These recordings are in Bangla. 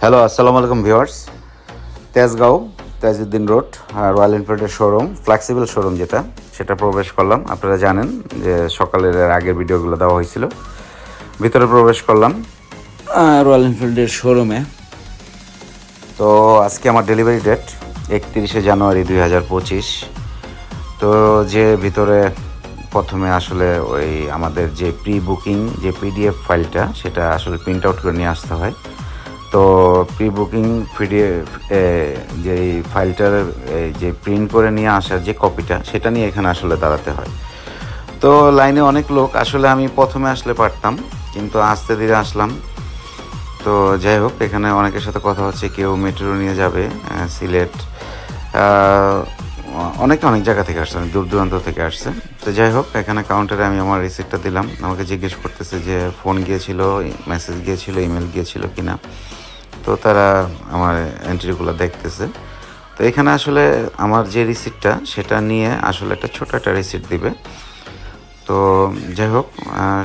হ্যালো, আসসালামু আলাইকুম viewers. Tejgaon Tajuddin road royal এনফিল্ডের শোরুম, ফ্লেক্সিবল শোরুম সেটা প্রবেশ করলাম। আপনারা জানেন যে সকালের আগের ভিডিওগুলো দেওয়া হয়েছিল। ভিতরে প্রবেশ করলাম রয়্যাল এনফিল্ডের শোরুমে। তো আজকে আমার ডেলিভারি ডেট 31শে জানুয়ারি 2025। তো যে ভিতরে প্রথমে আসলে ওই আমাদের যে প্রি বুকিং যে পিডিএফ ফাইলটা সেটা আসলে প্রিন্ট আউট করে নিয়ে আসতে হয়। তো প্রি বুকিং পিডিএফ যে ফাইলটার যে প্রিন্ট করে নিয়ে আসার যে কপিটা সেটা নিয়ে এখানে আসলে দাঁড়াতে হয়। তো লাইনে অনেক লোক, আসলে আমি প্রথমে আসলে পারতাম, কিন্তু আস্তে ধীরে আসলাম। তো যাই হোক, এখানে অনেকের সাথে কথা হচ্ছে, কেউ মেট্রো নিয়ে যাবে সিলেট, অনেকে অনেক জায়গা থেকে আসছে, দূর দূরান্ত থেকে আসছে। তো যাই হোক, এখানে কাউন্টারে আমি আমার রিসিপ্টটা দিলাম। আমাকে জিজ্ঞেস করতেছে যে ফোন গিয়েছিল, মেসেজ গিয়েছিল, ইমেল গিয়েছিল কিনা। তো তারা আমার এন্ট্রিগুলো দেখতেছে। তো এখানে আসলে আমার যে রিসিপ্টটা সেটা নিয়ে আসলে একটা ছোটো একটা রিসিপ্ট দিবে। তো যাই হোক,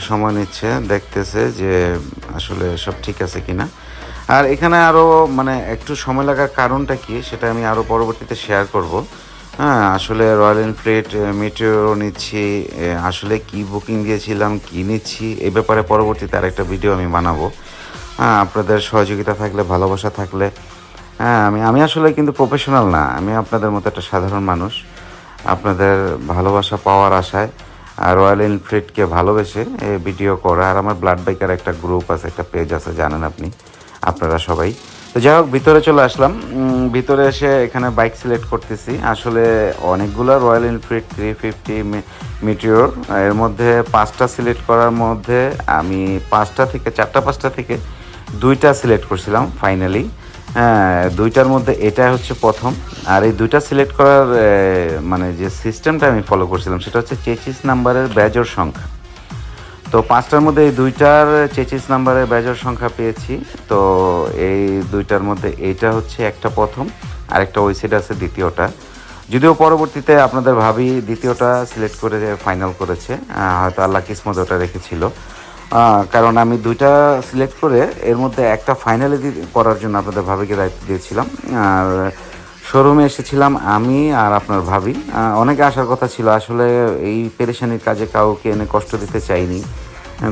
সময় নিচ্ছে, দেখতেছে যে আসলে সব ঠিক আছে কিনা। আর এখানে আরও মানে একটু সময় লাগার কারণটা কি সেটা আমি আরও পরবর্তীতে শেয়ার করব। হ্যাঁ, আসলে রয়্যাল এনফিল্ড মেটেরিয়ল নিচ্ছি, আসলে কি বুকিং দিয়েছিলাম, কি নিচ্ছি, এ ব্যাপারে পরবর্তীতে আরেকটা ভিডিও আমি বানাবো। হ্যাঁ, আপনাদের সহযোগিতা থাকলে, ভালোবাসা থাকলে। হ্যাঁ, আমি আসলে কিন্তু প্রফেশনাল না, আমি আপনাদের মতো একটা সাধারণ মানুষ। আপনাদের ভালোবাসা পাওয়ার আশায় রয়্যাল এনফিল্ডকে ভালোবেসে এই ভিডিও করা। আর আমার ব্লাড বাইকার একটা গ্রুপ আছে, একটা পেজ আছে, জানেন আপনারা সবাই। তো যাই হোক, ভিতরে চলে আসলাম। ভিতরে এসে এখানে বাইক সিলেক্ট করতেছি। আসলে অনেকগুলো রয়্যাল এনফিল্ড 350 মিটিওর, এর মধ্যে 5টা সিলেক্ট করার মধ্যে আমি 5টা থেকে 2টা সিলেক্ট করছিলাম ফাইনালি। হ্যাঁ, 2টার মধ্যে এটা হচ্ছে প্রথম। আর এই 2টা সিলেক্ট করার মানে যে সিস্টেমটা আমি ফলো করছিলাম সেটা হচ্ছে চেচিস নাম্বারের বেজোড় সংখ্যা। তো 5টার মধ্যে এই 2টার চেচিস নাম্বারের বেজোড় সংখ্যা পেয়েছি। তো এই 2টার মধ্যে এইটা হচ্ছে একটা প্রথম, আরেকটা ওই সাইড আছে দ্বিতীয়টা। যদিও পরবর্তীতে আপনাদের ভাবি দ্বিতীয়টা সিলেক্ট করে ফাইনাল করেছে, হয়তো আল্লাহ কিসমত ওটা রেখেছিল। কারণ আমি 2টা সিলেক্ট করে এর মধ্যে একটা ফাইনালি করার জন্য আপনাদের ভাবিকে দায়িত্ব দিয়েছিলাম। আর শোরুমে এসেছিলাম আমি আর আপনার ভাবি। অনেকে আসার কথা ছিল, আসলে এই পেরেশানির কাজে কাউকে এনে কষ্ট দিতে চাইনি।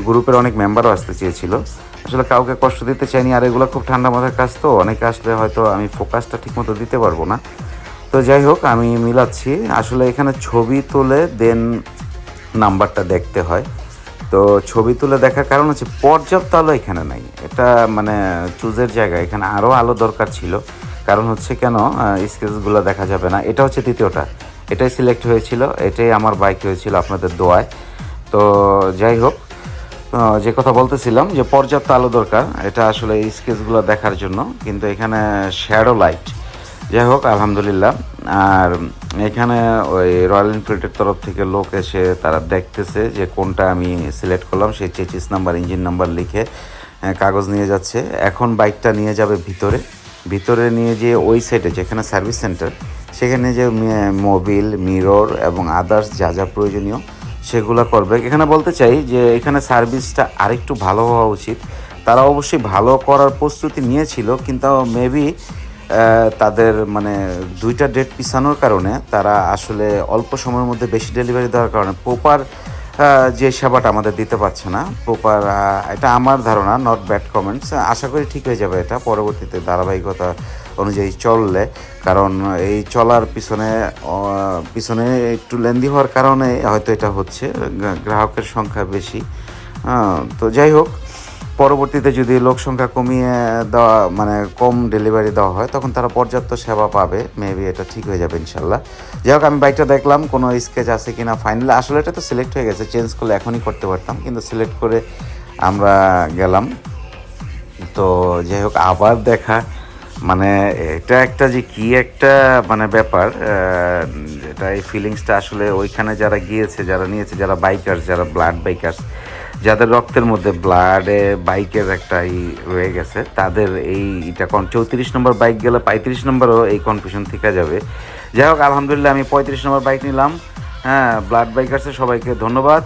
গ্রুপের অনেক মেম্বারও আসতে চেয়েছিল, আসলে কাউকে কষ্ট দিতে চাইনি। আর এগুলো খুব ঠান্ডা মাথার কাজ, তো অনেকে আসলে হয়তো আমি ফোকাসটা ঠিকমতো দিতে পারবো না। তো যাই হোক, আমি মিলাচ্ছি। আসলে এখানে ছবি তুলে দেন নাম্বারটা দেখতে হয়। তো ছবি তুলে দেখার কারণ হচ্ছে পর্যাপ্ত আলো এখানে নাই, এটা মানে চুজের জায়গা, এখানে আরও আলো দরকার ছিল। কারণ হচ্ছে কেন স্কেচগুলো দেখা যাবে না। এটা হচ্ছে দ্বিতীয়টা, এটাই সিলেক্ট হয়েছিল, এটাই আমার বাইক হয়েছিল আপনাদের দোয়ায়। তো যাই হোক, যে কথা বলতেছিলাম যে পর্যাপ্ত আলো দরকার, এটা আসলে এই স্কেচগুলো দেখার জন্য, কিন্তু এখানে শ্যাডো লাইট। যাই হোক, আলহামদুলিল্লাহ। আর এখানে ওই রয়্যাল এনফিল্ডের তরফ থেকে লোক এসে তারা দেখতেছে যে কোনটা আমি সিলেক্ট করলাম, সেই চেচিস নাম্বার, ইঞ্জিন নাম্বার লিখে কাগজ নিয়ে যাচ্ছে। এখন বাইকটা নিয়ে যাবে ভিতরে নিয়ে যেয়ে ওই সাইডে যেখানে সার্ভিস সেন্টার, সেখানে যে মোবিল, মিরর এবং আদার্স যা যা প্রয়োজনীয় সেগুলো করবে। এখানে বলতে চাই যে এখানে সার্ভিসটা আরেকটু ভালো হওয়া উচিত। তারা অবশ্যই ভালো করার প্রস্তুতি নিয়েছিল, কিন্তু মেবি তাদের মানে 2টা ডেট পিছানোর কারণে তারা আসলে অল্প সময়ের মধ্যে বেশি ডেলিভারি দেওয়ার কারণে প্রপার যে সেবাটা আমাদের দিতে পারছে না। প্রপার, এটা আমার ধারণা, নট ব্যাড কমেন্টস। আশা করি ঠিক হয়ে যাবে এটা পরবর্তীতে ধারাবাহিকতা অনুযায়ী চললে। কারণ এই চলার পিছনে একটু লেন্দি হওয়ার কারণে হয়তো এটা হচ্ছে, গ্রাহকের সংখ্যা বেশি। তো যাই হোক, পরবর্তীতে যদি লোক সংখ্যা কমিয়ে দেওয়া মানে কম ডেলিভারি দেওয়া হয়, তখন তারা পর্যাপ্ত সেবা পাবে, মেবি এটা ঠিক হয়ে যাবে ইনশাল্লাহ। যাই হোক, আমি বাইকটা দেখলাম কোনো স্কেচ আছে কিনা। ফাইনালি আসলে এটা তো সিলেক্ট হয়ে গেছে, চেঞ্জ করলে এখনই করতে পারতাম, কিন্তু সিলেক্ট করে আমরা গেলাম। তো যাই হোক, আবার দেখা মানে এটা একটা যে কি একটা মানে ব্যাপার, এটা এই ফিলিংসটা আসলে ওইখানে যারা গিয়েছে, যারা নিয়েছে, যারা বাইকার্স, যারা ব্লাড বাইকার্স, যাদের রক্তের মধ্যে ব্লাডে বাইকের একটা রয়ে গেছে, তাদের এইটা 34 নম্বর বাইক গেলে 35 নম্বরও এই কনফিউশন থেকে যাবে। যাই হোক, আলহামদুলিল্লাহ আমি 35 নম্বর বাইক নিলাম। হ্যাঁ, ব্লাড বাইকার্সের সবাইকে ধন্যবাদ।